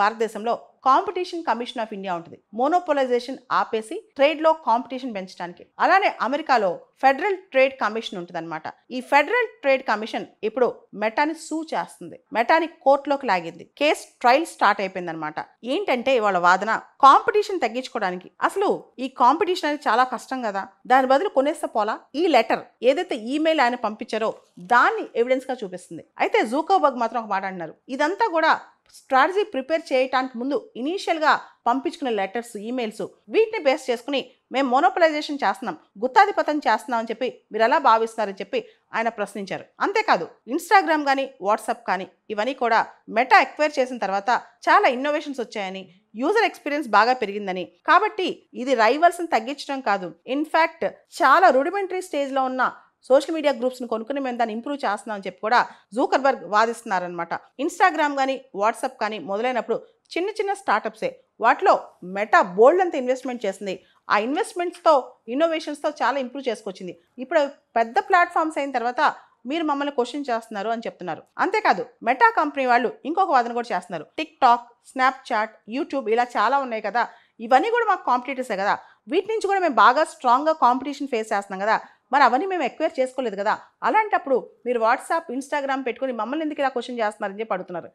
భారతదేశంలో competition commission of India ఉంటుంది. మోనోపోలైజేషన్ ఆపేసి ట్రేడ్లో కాంపిటీషన్ పెంచడానికి. అలానే అమెరికాలో ఫెడరల్ ట్రేడ్ కమిషన్ ఉంటుందన్నమాట. ఈ ఫెడరల్ ట్రేడ్ కమిషన్ ఇప్పుడు మెటాని సూ చేస్తుంది. మెటాని కోర్టులోకి లాగింది. కేసు ట్రయల్ స్టార్ట్ అయిపోయిందనమాట. ఏంటంటే వాళ్ళ వాదన కాంపిటీషన్ తగ్గించుకోవడానికి, అసలు ఈ కాంపిటీషన్ అనేది చాలా కష్టం కదా, దాని బదులు కొనేస్తే పోలా, ఈ లెటర్ ఏదైతే ఈమెయిల్ ఆయన పంపించారో దాన్ని ఎవిడెన్స్ గా చూపిస్తుంది. అయితే జూకర్బర్గ్ మాత్రం ఒక మాట అంటున్నారు, ఇదంతా కూడా స్ట్రాటజీ ప్రిపేర్ చేయడానికి ముందు ఇనీషియల్గా పంపించుకునే లెటర్స్, ఈమెయిల్స్, వీటిని బేస్ చేసుకుని మేము మోనోపలైజేషన్ చేస్తున్నాం, గుత్తాధిపతం చేస్తున్నాం అని చెప్పి మీరు ఎలా భావిస్తున్నారని చెప్పి ఆయన ప్రశ్నించారు. అంతేకాదు ఇన్స్టాగ్రామ్ కానీ వాట్సాప్ కానీ ఇవన్నీ కూడా మెటా ఎక్వైర్ చేసిన తర్వాత చాలా ఇన్నోవేషన్స్ వచ్చాయని, యూజర్ ఎక్స్పీరియన్స్ బాగా పెరిగిందని, కాబట్టి ఇది రైవల్స్ని తగ్గించడం కాదు, ఇన్ఫ్యాక్ట్ చాలా రూడిమెంటరీ స్టేజ్లో ఉన్న సోషల్ మీడియా గ్రూప్స్ని కొనుక్కుని మేము దాన్ని ఇంప్రూవ్ చేస్తున్నాం అని చెప్పి కూడా జూకర్బర్గ్ వాదిస్తున్నారనమాట. ఇన్స్టాగ్రామ్ కానీ వాట్సాప్ కానీ మొదలైనప్పుడు చిన్న చిన్న స్టార్టప్సే, వాటిలో మెటా బోల్డ్ అంత ఇన్వెస్ట్మెంట్ చేసింది. ఆ ఇన్వెస్ట్మెంట్స్తో ఇన్నోవేషన్స్తో చాలా ఇంప్రూవ్ చేసుకొచ్చింది. ఇప్పుడు పెద్ద ప్లాట్ఫామ్స్ అయిన తర్వాత మీరు మమ్మల్ని క్వశ్చన్ చేస్తున్నారు అని చెప్తున్నారు. అంతేకాదు మెటా కంపెనీ వాళ్ళు ఇంకొక వాదన కూడా చేస్తున్నారు, టిక్ టాక్, స్నాప్చాట్, యూట్యూబ్ ఇలా చాలా ఉన్నాయి కదా, ఇవన్నీ కూడా మాకు కాంపిటీటర్సే కదా, వీటి నుంచి కూడా మేము బాగా స్ట్రాంగ్గా కాంపిటీషన్ ఫేస్ చేస్తున్నాం కదా, మరి అవన్నీ మేము ఎక్వైర్ చేసుకోలేదు కదా, అలాంటప్పుడు మీరు వాట్సాప్, ఇన్స్టాగ్రామ్ పెట్టుకుని మమ్మల్ని ఎందుకు ఇలా క్వశ్చన్ చేస్తున్నారని చెప్పి అడుగుతున్నారు.